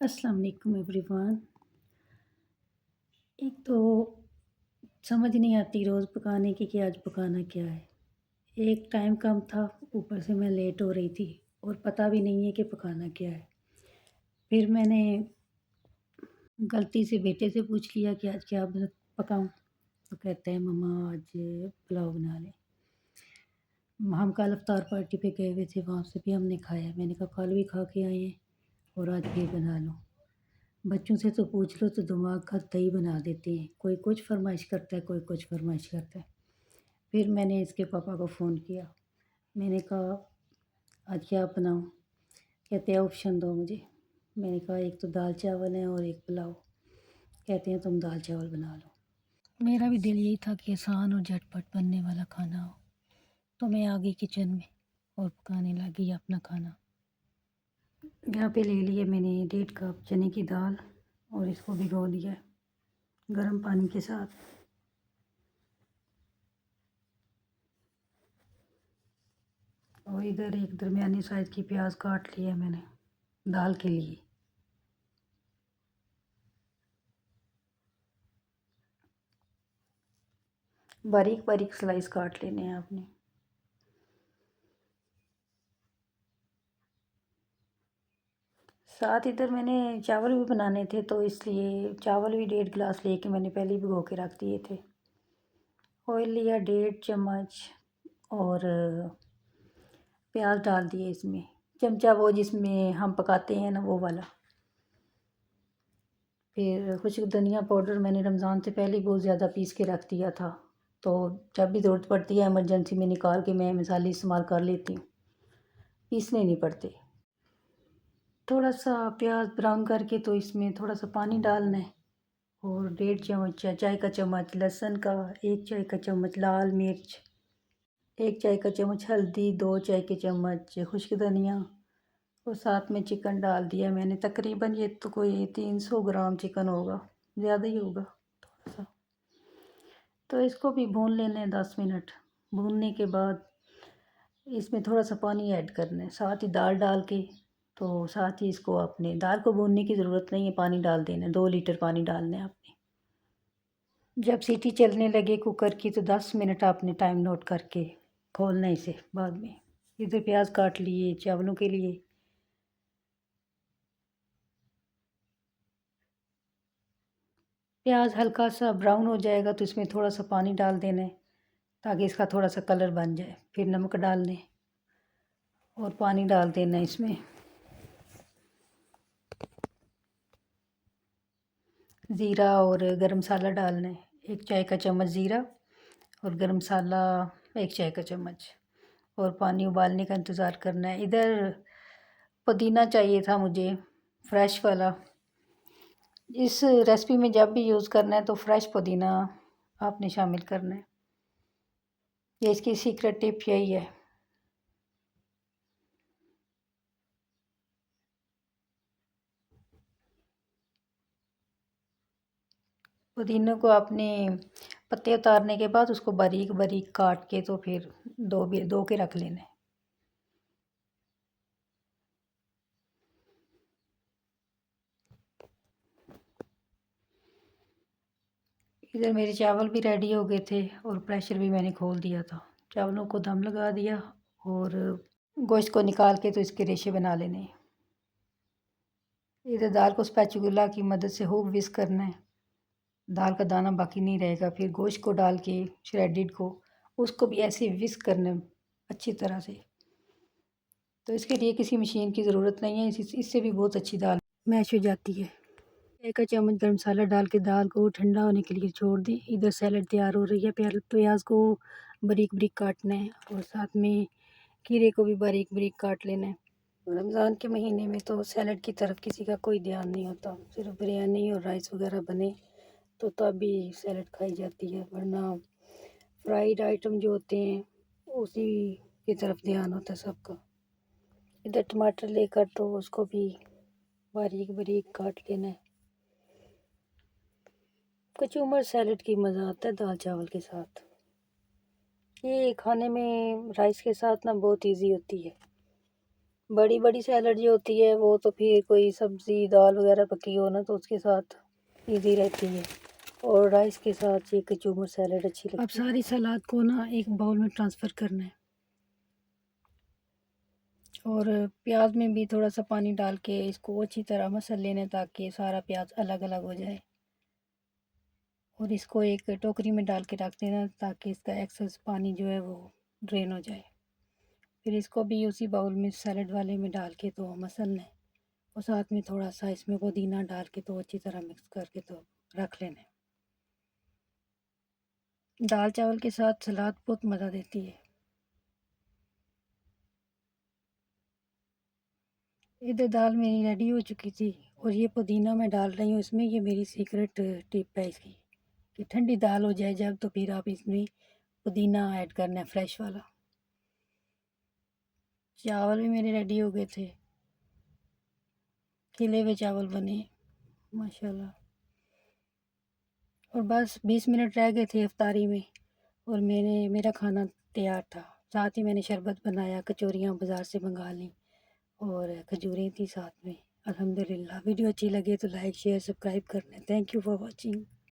अस्सलाम वालेकुम एवरीवन। एक तो समझ नहीं आती रोज़ पकाने की कि आज पकाना क्या है। एक टाइम कम था, ऊपर से मैं लेट हो रही थी और पता भी नहीं है कि पकाना क्या है। फिर मैंने गलती से बेटे से पूछ लिया कि आज क्या पकाऊँ? तो कहते हैं मम्मा आज पुलाव बना लें। हम कल इफ्तार पार्टी पे गए हुए थे, वहाँ से भी हमने खाया। मैंने कहा कल भी खा के आए हैं और आज फिर बना लो। बच्चों से तो पूछ लो तो दिमाग का दही बना देते हैं, कोई कुछ फरमाइश करता है, कोई कुछ फरमाइश करता है। फिर मैंने इसके पापा को फ़ोन किया, मैंने कहा आज क्या बनाऊँ? कहते हैं ऑप्शन दो मुझे। मैंने कहा एक तो दाल चावल है और एक पुलाव। कहते हैं तुम दाल चावल बना लो। मेरा भी दिल यही था कि आसान और झटपट बनने वाला खाना हो, तो मैं आ गई किचन में और पकाने लगी अपना खाना। यहाँ पे ले लिए मैंने 1.5 कप चने की दाल और इसको भिगो दिया गर्म पानी के साथ। और इधर एक दरमियानी साइज़ की प्याज काट लिया मैंने दाल के लिए। बारीक बारीक स्लाइस काट लेने हैं आपने। साथ इधर मैंने चावल भी बनाने थे, तो इसलिए चावल भी 1.5 गिलास लेके मैंने पहले ही भिगो के रख दिए थे। ऑयल लिया 1.5 चम्मच और प्याज डाल दिए इसमें। चमचा वो जिसमें हम पकाते हैं ना, वो वाला। फिर खुश्क धनिया पाउडर मैंने रमज़ान से पहले ही बहुत ज़्यादा पीस के रख दिया था, तो जब भी ज़रूरत पड़ती है इमरजेंसी में निकाल के मैं मसाले इस्तेमाल कर लेती हूँ, पीसने नहीं पड़ते। थोड़ा सा प्याज ब्राउन करके तो इसमें थोड़ा सा पानी डालना है और 1.5 चम्मच या चाय का चम्मच लहसुन का, 1 चाय का चम्मच लाल मिर्च, 1 चाय का चम्मच हल्दी, 2 चाय के चम्मच खुश्क धनिया और साथ में चिकन डाल दिया मैंने। तकरीबन ये तो कोई 300 ग्राम चिकन होगा, ज़्यादा ही होगा थोड़ा सा। तो इसको भी भून लेने 10 मिनट। भूनने के बाद इसमें थोड़ा सा पानी ऐड करना है, साथ ही दाल डाल के। तो साथ ही इसको अपने दाल को भूनने की ज़रूरत नहीं है, पानी डाल देना है, 2 लीटर पानी डालना है आपने। जब सीटी चलने लगे कुकर की तो 10 मिनट आपने टाइम नोट करके खोलना है इसे बाद में। इधर प्याज काट लिए चावलों के लिए। प्याज हल्का सा ब्राउन हो जाएगा तो इसमें थोड़ा सा पानी डाल देना है ताकि इसका थोड़ा सा कलर बन जाए। फिर नमक डालने और पानी डाल देना है इसमें। ज़ीरा और गरम मसाला डालना है, 1 चाय का चम्मच ज़ीरा और गरम मसाला 1 चाय का चम्मच, और पानी उबालने का इंतज़ार करना है। इधर पुदीना चाहिए था मुझे, फ्रेश वाला। इस रेसिपी में जब भी यूज़ करना है तो फ्रेश पुदीना आपने शामिल करना है, ये इसकी सीक्रेट टिप यही है। पुदीने को आपने पत्ते उतारने के बाद उसको बारीक बारीक काट के तो फिर धो के रख लेना है। इधर मेरे चावल भी रेडी हो गए थे और प्रेशर भी मैंने खोल दिया था। चावलों को दम लगा दिया और गोश्त को निकाल के तो इसके रेशे बना लेने। इधर दाल को स्पैचुला की मदद से खूब विस्क करना है, दाल का दाना बाकी नहीं रहेगा। फिर गोश्त को डाल के श्रेडिड को, उसको भी ऐसे विस्क करना है अच्छी तरह से। तो इसके लिए किसी मशीन की ज़रूरत नहीं है, इससे भी बहुत अच्छी दाल मैश हो जाती है। 1 चम्मच गरम मसाला डाल के दाल को ठंडा होने के लिए छोड़ दें। इधर सैलड तैयार हो रही है। प्याज को बारीक बारीक काटना है और साथ में खीरे को भी बारीक बारीक काट लेना है। रमज़ान के महीने में तो सैलड की तरफ किसी का कोई ध्यान नहीं होता, सिर्फ बिरयानी और राइस वगैरह बने तो तभी सैलड खाई जाती है, वरना फ्राइड आइटम जो होते हैं उसी की तरफ ध्यान होता है सबका। इधर टमाटर लेकर तो उसको भी बारीक बारीक काट लेना है। कचूमर सैलड की मज़ा आता है दाल चावल के साथ। ये खाने में राइस के साथ ना बहुत इजी होती है। बड़ी बड़ी सैलड जो होती है वो तो फिर कोई सब्ज़ी दाल वगैरह पकी हो ना तो उसके साथ इजी रहती है, और राइस के साथ ये कचूमर सैलड अच्छी लगती है। अब सारी सलाद को ना एक बाउल में ट्रांसफ़र करना है, और प्याज में भी थोड़ा सा पानी डाल के इसको अच्छी तरह मसल लेना ताकि सारा प्याज अलग अलग हो जाए, और इसको एक टोकरी में डाल के रख देना ताकि इसका एक्सेस पानी जो है वो ड्रेन हो जाए। फिर इसको भी उसी बाउल में सैलड वाले में डाल के तो मसलना है, और साथ में थोड़ा सा इसमें पुदीना डाल के तो अच्छी तरह मिक्स करके तो रख लेना है। दाल चावल के साथ सलाद बहुत मज़ा देती है। इधर दाल मेरी रेडी हो चुकी थी, और ये पुदीना मैं डाल रही हूँ इसमें। ये मेरी सीक्रेट टिप है इसकी, कि ठंडी दाल हो जाए जब तो फिर आप इसमें पुदीना ऐड करना है फ्रेश वाला। चावल भी मेरे रेडी हो गए थे, खिले हुए चावल बने माशाल्लाह। और बस 20 मिनट रह गए थे इफ्तारी में, और मेरा खाना तैयार था। साथ ही मैंने शरबत बनाया, कचौरियाँ बाज़ार से मंगा लीं, और खजूरें थी साथ में। अल्हम्दुलिल्लाह। वीडियो अच्छी लगे तो लाइक शेयर सब्सक्राइब करना। Thank you for watching.